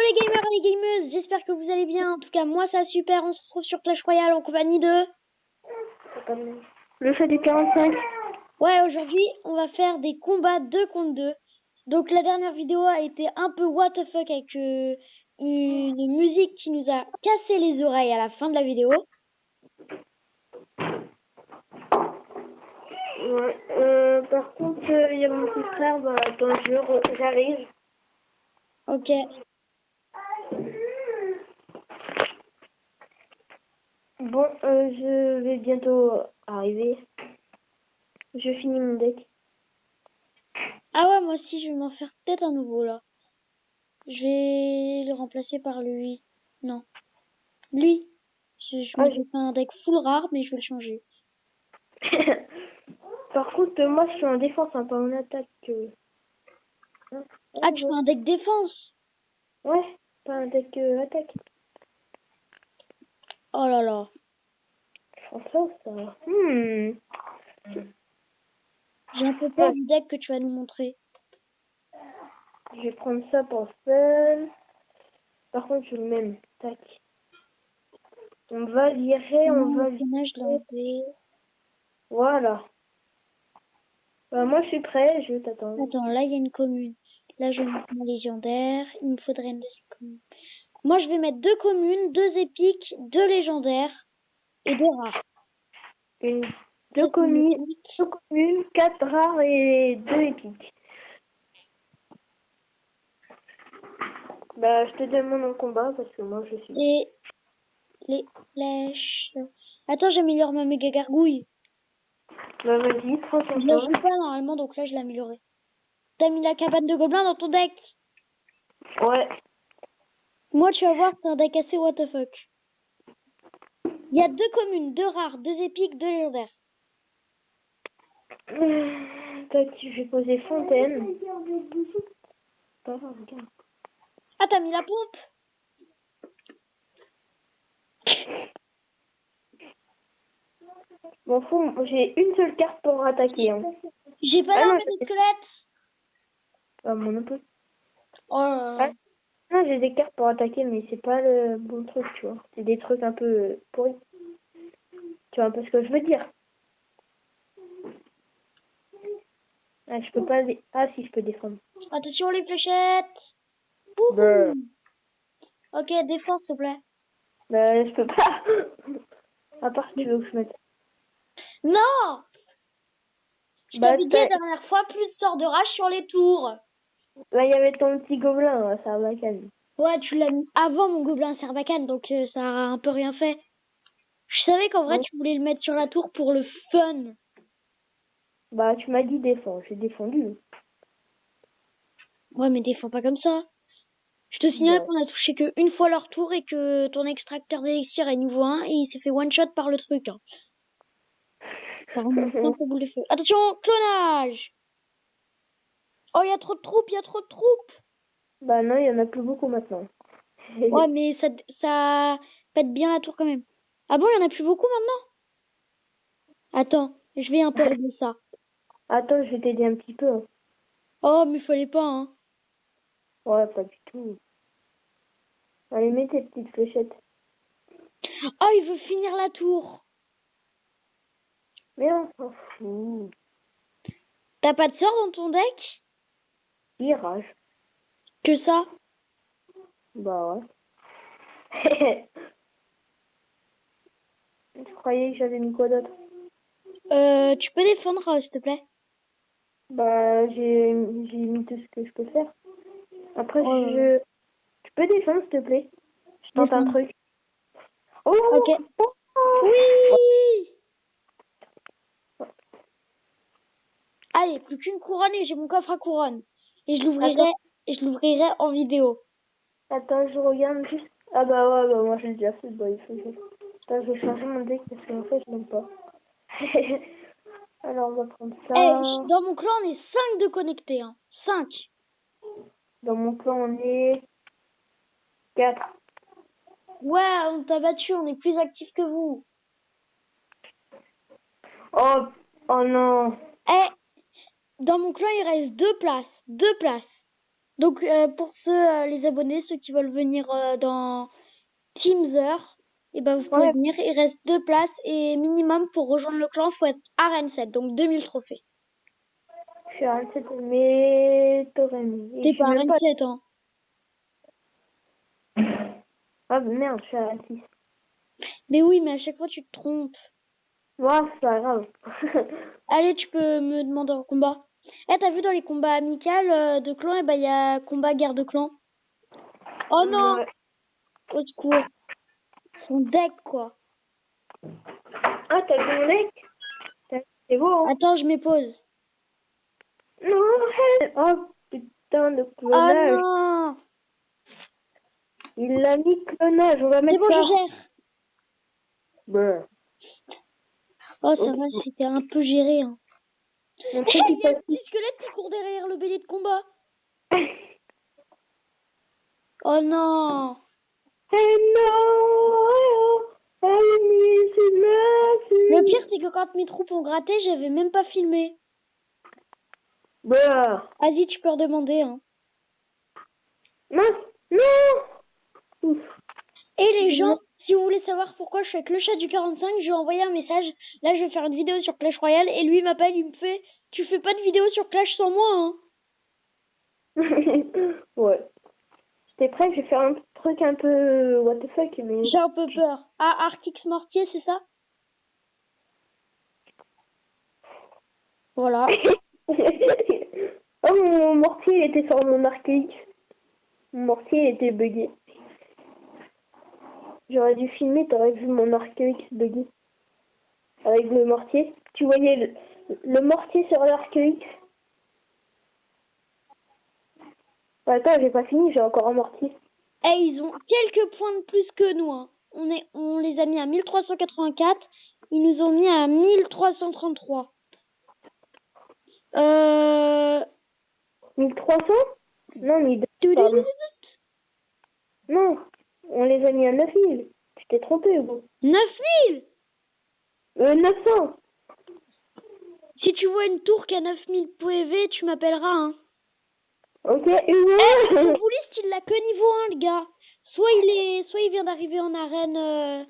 les gamers et les gameuses, j'espère que vous allez bien. En tout cas, moi ça va super. On se retrouve sur Clash Royale en compagnie de... Le chat du 45. Ouais, aujourd'hui, on va faire des combats 2 contre 2. Donc la dernière vidéo a été un peu what the fuck avec une musique qui nous a cassé les oreilles à la fin de la vidéo. Ouais, par contre, il y a mon petit frère, bah attends, j'arrive. Ok. Bon, je vais bientôt arriver. Je finis mon deck. Ah ouais, moi aussi, je vais m'en faire peut-être un nouveau là. Je vais le remplacer par lui. Non. Lui. Je me suis fait un deck full rare, mais je vais le changer. Par contre, moi je suis en défense, hein, pas en attaque. Ah, tu fais un deck défense? Ouais, pas un deck attaque. Oh là là. François, ça. J'ai un peu peur du deck que tu vas nous montrer. Je vais prendre ça pour seul. Par contre, je le même. Tac. On va virer, on va virer. Voilà. Bah, moi, je suis prêt, je t'attends. Attends, là, il y a une commune. Là, je vais mettre mon légendaire. Il me faudrait une deuxième commune. Moi, je vais mettre 2 communes, 2 épiques, 2 légendaires et 2 rares. Deux communes, 4 rares et 2 épiques. Bah, je te demande en combat parce que moi, je suis... Et les flèches... Attends, j'améliore ma méga gargouille. Bah, vas-y, prends ton Je la temps. joue pas normalement, donc là, je l'ai améliorée. T'as mis la cabane de gobelins dans ton deck? Ouais. Moi, tu vas voir, c'est un deck assez what the fuck. Il y a 2 communes, 2 rares, 2 épiques, 2 légendaires. Tac, je vais poser fontaine. Pas grave, regarde. Ah, t'as mis la pompe? Bon, j'ai une seule carte pour attaquer. Hein. J'ai pas d'armée de squelettes. Ah, mon un peu. Oh là là. Non, j'ai des cartes pour attaquer, mais c'est pas le bon truc, tu vois. C'est des trucs un peu pourris. Tu vois un peu ce que je veux dire. Ah, je peux pas... Ah, si, je peux défendre. Attention les fléchettes. Bah, Ok, défense s'il te plaît. bah, je peux pas. À part si tu veux que je mette... Non. Je Bah, t'avais dit la dernière fois, plus de sorts de rage sur les tours. là, il y avait ton petit gobelin, ça va calme. Ouais, tu l'as mis avant mon gobelin Sarbacane, donc ça a un peu rien fait. Je savais qu'en vrai, tu voulais le mettre sur la tour pour le fun. Bah, tu m'as dit défends, j'ai défendu. Ouais, mais défends pas comme ça. Je te signale qu'on a touché qu'une fois leur tour et que ton extracteur d'élixir est niveau 1 et il s'est fait one shot par le truc. Hein. Ça remonte un peu boule de feu. Attention, clonage! Oh, il y a trop de troupes, il y a trop de troupes! Bah non, il y en a plus beaucoup maintenant. Ouais, mais ça pète bien la tour quand même. Ah bon, il y en a plus beaucoup maintenant? Attends, je vais un peu régler ça. Attends, je vais t'aider un petit peu. Hein. Oh, mais fallait pas, hein. Ouais, pas du tout. Allez, mets tes petites fléchettes. Oh, il veut finir la tour. Mais on s'en fout. T'as pas de sort dans ton deck? Virage. Que ça? Bah ouais. Je croyais que j'avais mis quoi d'autre? Tu peux défendre, s'il te plaît? Bah, j'ai mis tout ce que je peux faire. Après, Oh. Tu peux défendre, s'il te plaît? Je tente un truc. Oh! Ok. Oh. Oui! Allez, plus qu'une couronne et j'ai mon coffre à couronne. Et je l'ouvrirai en vidéo. Attends, je regarde juste. Ah bah ouais, bah moi j'ai déjà fait. Bah, il faut que... Attends, je vais changer mon deck parce qu'en fait, je l'aime pas. Alors, on va prendre ça. Dans mon clan, on est 5 de connectés. Hein. 5. Dans mon clan, on est 4. Ouais, on t'a battu, on est plus actifs que vous. Oh, oh non. Dans mon clan, il reste 2 places. 2 places. Donc, pour ceux, les abonnés, ceux qui veulent venir dans Teamser, et ben vous pouvez venir. Il reste 2 places et minimum pour rejoindre le clan, faut être Arène 7, donc 2000 trophées. Je suis Arène 7, mais t'aurais mis. T'es pas Arène 7, hein. Ah merde, je suis Arène 6. Mais oui, mais à chaque fois tu te trompes. Ouais, c'est pas grave. Allez, tu peux me demander un combat. Eh, t'as vu dans les combats amicaux de clan, et ben il y a combat guerre de clan. Oh non! Ouais. Au secours. Son deck, quoi. Ah, t'as vu mon deck? C'est beau, hein? Attends, je m'épose. Non, oh putain de Oh clonage. non! Il l'a mis clonage, on va C'est mettre bon, ça. je gère. Bah. Oh, ça va, c'était un peu géré, hein. Mon Hey, truc, il y a le petit squelette qui court derrière le bélier de combat. Oh non! Le pire, c'est que quand mes troupes ont gratté, j'avais même pas filmé. Bah. Vas-y, tu peux redemander, hein. Non, non. Ouf. Et les gens, si vous voulez savoir pourquoi je suis avec le chat du 45, je lui ai envoyé un message. Là, je vais faire une vidéo sur Clash Royale et lui il m'appelle, il me fait « Tu fais pas de vidéo sur Clash sans moi, hein ?» Ouais. T'es prêt? Je vais faire un truc un peu what the fuck, mais... J'ai un peu peur. Ah, Arctix Mortier, c'est ça? Voilà. Oh, mon mortier, il était sur mon archéique. Mon mortier, il était bugué. J'aurais dû filmer, t'aurais vu mon archéique bugué. Avec le mortier. Tu voyais le mortier sur l'archéique. Attends, j'ai pas fini, j'ai encore un mortier. Eh, ils ont quelques points de plus que nous, hein. On les a mis à 1384. Ils nous ont mis à 1333. 1300? Non, mais... Pardon. Non, on les a mis à 9000. Tu t'es trompé, Hugo. 9000! 900. Si tu vois une tour qui a 9000 PV, tu m'appelleras, hein. Ok, Son Hugo. bouliste, il l'a que niveau 1, le gars. Soit il vient d'arriver en arène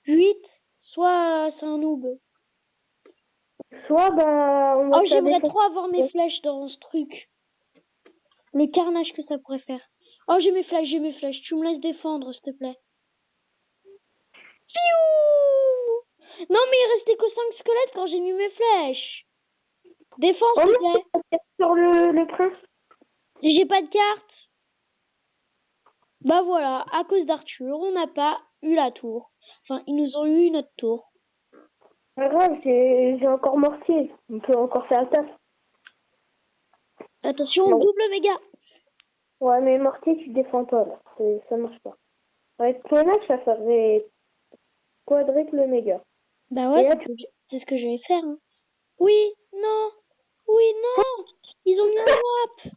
8, soit c'est un noob. Soit, bah, on va Oh, faire j'aimerais des... trop avoir mes flèches dans ce truc. Le carnage que ça pourrait faire. Oh, j'ai mes flèches. Tu me laisses défendre, s'il te plaît. Piou! Non, mais il restait que 5 squelettes quand j'ai mis mes flèches. Défense, s'il te plaît. Sur le prince. J'ai pas de carte. Bah voilà, à cause d'Arthur, on n'a pas eu la tour. Enfin, ils nous ont eu notre tour. Pas grave, j'ai encore mortier. On peut encore faire le taf. Attention, Non. double méga. Ouais, mais mortier, tu défends pas, là. Ça marche pas. Avec clonage, ça ferait quadruple méga. Bah ouais, Et là, c'est ce que je vais faire. Hein. Oui, non. Ils ont mis un wap.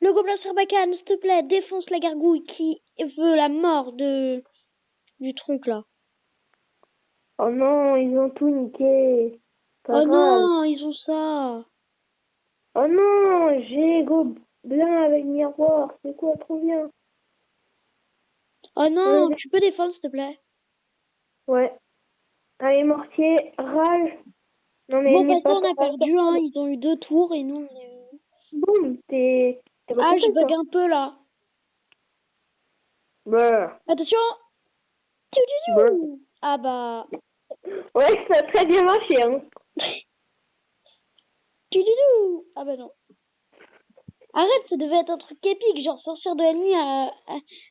Le gobelin Sarbacane, s'il te plaît, défonce la gargouille qui veut la mort du truc là. Oh non, ils ont tout niqué. Pas Oh grave. non, ils ont ça. Oh non, j'ai gobelin avec miroir. C'est quoi, trop bien. Oh non, tu peux défendre s'il te plaît. Ouais. Allez, mortier, rage. Non, mais Bon, parce qu'on a perdu, hein. Ils ont eu 2 tours et nous, on a eu... Boum, t'es Ah, je bug un peu là. Bah. Attention. Ah bah. Ouais, ça a très bien marché, hein. Ah bah non. Arrête, ça devait être un truc épique, genre sortir de la nuit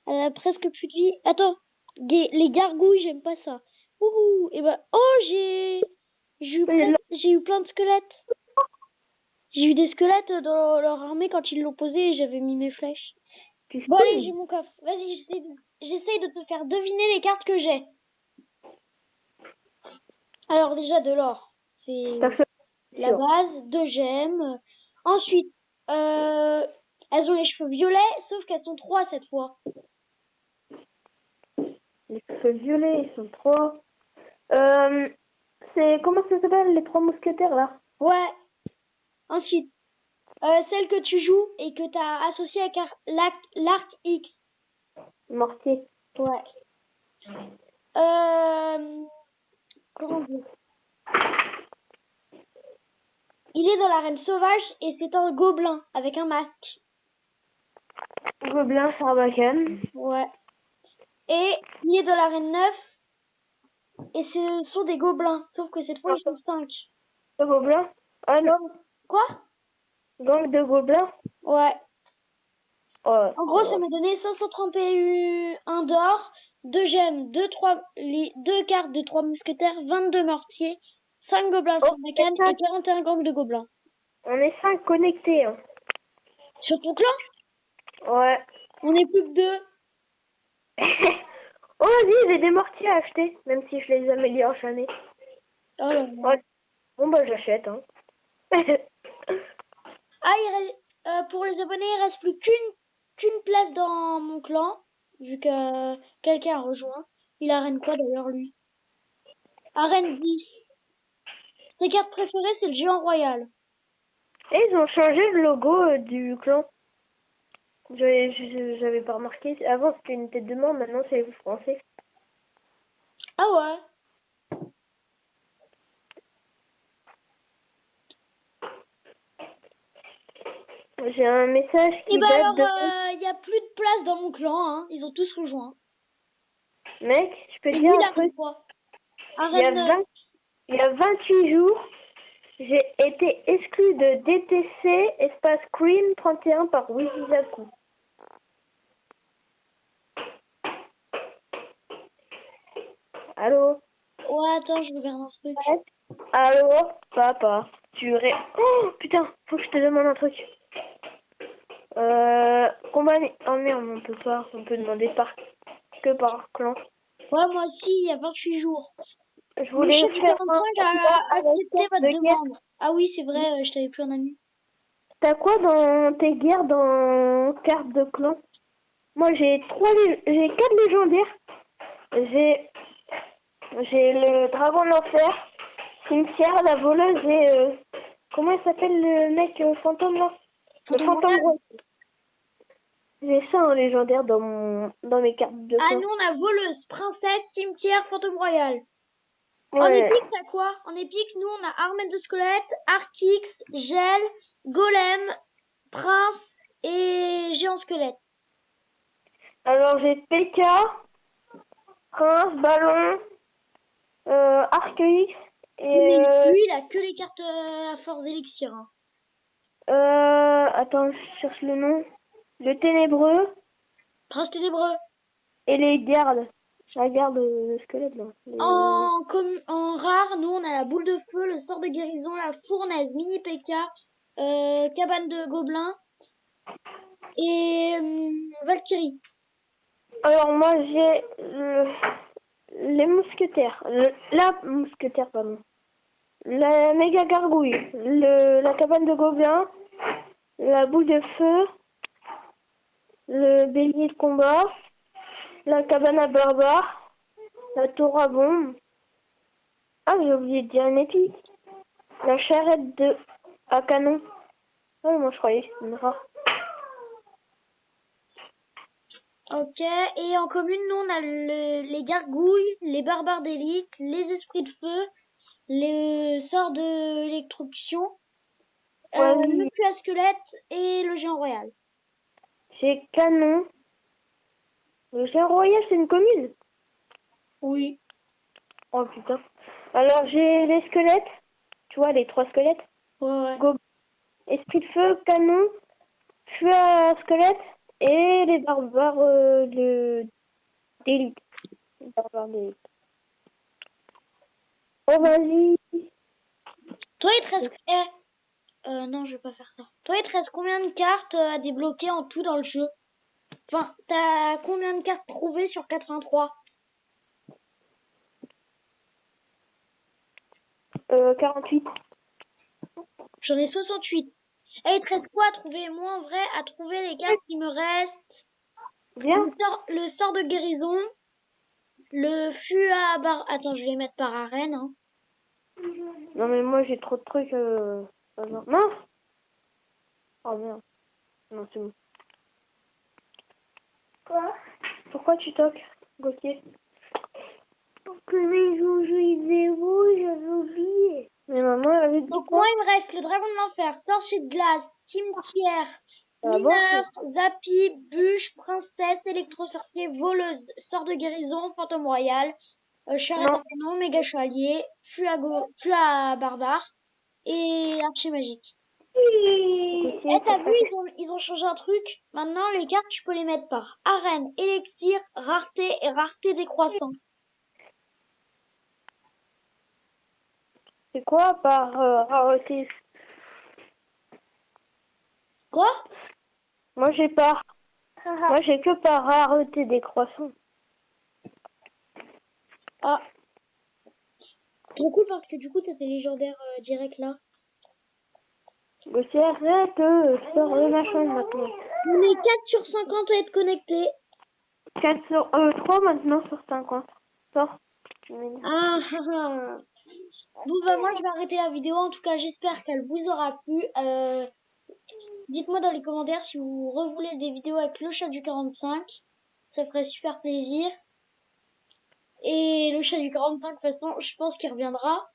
à presque plus de vie. Attends, les gargouilles, j'aime pas ça. Ouh, et bah, oh, j'ai eu plein de squelettes. J'ai eu des squelettes dans leur armée quand ils l'ont posé et j'avais mis mes flèches. Bon allez, j'ai mon coffre. Vas-y, j'essaye de te faire deviner les cartes que j'ai. Alors déjà de l'or, c'est la base, 2 gemmes. Ensuite, elles ont les cheveux violets, sauf qu'elles sont 3 cette fois. Les cheveux violets, ils sont 3. C'est comment ça s'appelle, les 3 mousquetaires là? Ouais. Ensuite, Celle que tu joues et que tu as associée avec l'arc X. Mortier. Ouais. Comment dire? Il est dans l'arène sauvage et c'est un gobelin avec un masque. Gobelin, Sarbacane. Ouais. Et il est dans l'arène 9 et ce sont des gobelins. Sauf que cette fois, ils sont 5. Le gobelin? Ah non. Quoi? Gang de gobelins? Ouais. Oh, En gros, ça m'a donné 531 d'or, 2 gemmes, 2 cartes de 3 mousquetaires, 22 mortiers, 5 gobelins Sarbacane et 41 gangs de gobelins. On est 5 connectés. Hein. Sur ton clan? Ouais. On est plus que 2. Oh, vas-y, j'ai des mortiers à acheter, même si je les améliore jamais. Oh là là. Ouais. Bon, bah, j'achète. Hein. Pour les abonnés, il reste plus qu'une place dans mon clan, vu que quelqu'un a rejoint. Il arène quoi d'ailleurs, lui? Arène 10. Ses cartes préférées, c'est le géant royal. Et ils ont changé le logo du clan. J'avais pas remarqué. Avant, c'était une tête de mort, maintenant, c'est le français. Ah ouais? J'ai un message qui Et bah date alors, de... il y a plus de place dans mon clan, hein. Ils ont tous rejoint. Mec, je peux te Et dire lui, il un truc. arène quoi? Il y a 28 jours, j'ai été exclu de DTC espace Cream 31 par Wizizaku. Allô? Ouais, attends, je regarde un truc. Allô? Papa, Oh, putain, faut que je te demande un truc. Combien... Oh merde, on peut pas. On peut demander que par clan. Ouais, moi aussi, il y a 28 jours. Je voulais Le chef du faire 45 a accepté votre demande. Ah oui, c'est vrai, je t'avais plus en ami. T'as quoi dans tes guerres dans carte de clan? Moi j'ai 4 légendaires. J'ai le dragon de l'enfer, cimetière, la voleuse et comment il s'appelle le mec fantôme là? Le fantôme rose. J'ai ça en légendaire dans mes cartes de clan. Ah, nous on a voleuse, princesse, cimetière, fantôme royal. Ouais. En épique, t'as quoi? En épique, nous on a armée de squelette, Artix, gel, golem, prince et géant squelette. Alors j'ai PK, prince, ballon, Arc-X et... Lui, il a que les cartes à force d'élixir. Hein. Attends, je cherche le nom. Le ténébreux. Prince ténébreux. Et les gardes. La garde de squelette, là. En rare, nous on a la boule de feu, le sort de guérison, la fournaise, mini PK, cabane de gobelins et Valkyrie. Alors moi j'ai les mousquetaires. La mousquetaire, pardon. La méga gargouille. La cabane de gobelins. La boule de feu. Le bélier de combat. La cabane à barbare. La tour à bombe. Ah, j'ai oublié de dire une épique. La charrette à canon. Oh, moi je croyais que c'était une rare. Ok, et en commune, nous on a les gargouilles, les barbares d'élite, les esprits de feu, le sort de l'électrocution, le cul à squelette et le géant royal. J'ai canon. Le géant royal, c'est une commune? Oui. Oh putain. Alors j'ai les squelettes. Tu vois, les 3 squelettes. Ouais. Esprit de feu, canon, feu à squelette et les barbares d'élite. Les barbares d'élite. Oh, vas-y. Toi, il te reste... non, je vais pas faire ça. Toi, il te reste combien de cartes à débloquer en tout dans le jeu? Enfin, t'as combien de cartes trouvées sur 83? 48. J'en ai 68. Et il te reste quoi à trouver? Moi, en vrai, à trouver les cartes qui me restent. Bien. Le sort de guérison. Le fût à barre... Attends, je vais les mettre par arène. Hein. Non, mais moi, j'ai trop de trucs. Non. Oh merde. Non, c'est bon. Quoi? Pourquoi tu toques, Gauthier? Pour que mes joujoux ils déroulent, j'avais oublié. Mais maman, elle avait dit Donc quoi? moi, il me reste le dragon de l'enfer, torche de glace, cimetière, Ah bon, mineur, zappy, bûche, princesse, électro-sorcier, voleuse, sort de guérison, fantôme royal, charrette à Non. canon, méga chevalier, flux à barbare et archer magique. Gauthier, Eh, t'as c'est vu, pas- ils ont changé un truc. Maintenant, les cartes, tu peux les mettre par arène, élixir, rareté et rareté décroissant. C'est quoi par rareté? Quoi? Moi, j'ai pas. Moi, j'ai que par rareté décroissant. Ah. Trop cool parce que du coup, t'as tes légendaires direct là. Gauthier, arrête, sors le machin maintenant. On est 4 sur 50 à être connectés. 4 sur, 3 maintenant sur 50. Sors. Tu m'énerves. Ah, ah, ah. Bon, bah, moi, je vais arrêter la vidéo. En tout cas, j'espère qu'elle vous aura plu. Dites-moi dans les commentaires si vous revoulez des vidéos avec le chat du 45. Ça ferait super plaisir. Et le chat du 45, de toute façon, je pense qu'il reviendra.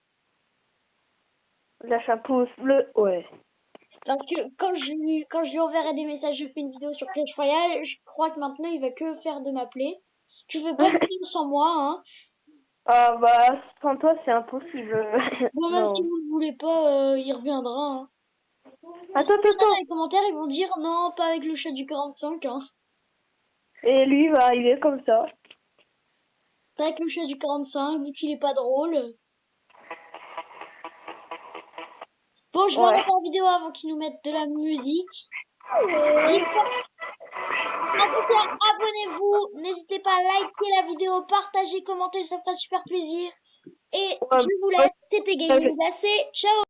Lâche un pouce bleu, ouais. Parce que quand je lui enverrai des messages, je fais une vidéo sur Clash Royale, je crois que maintenant, il va que faire de m'appeler. Tu veux pas de vidéo sans moi, hein. Ah bah, sans toi, c'est impossible. Bon, même si Non. vous ne voulez pas, il reviendra, hein. Attends. Dans les commentaires, ils vont dire non, pas avec le chat du 45, hein. Et lui va arriver comme ça. Pas avec le chat du 45, vu qu'il est pas drôle. Bon, je vais Ouais. arrêter la vidéo avant qu'ils nous mettent de la musique. Et en tout cas, abonnez-vous. N'hésitez pas à liker la vidéo, partager, commenter, ça fera super plaisir. Et Ouais, je vous laisse. C'était Gaming Glacé. Ciao!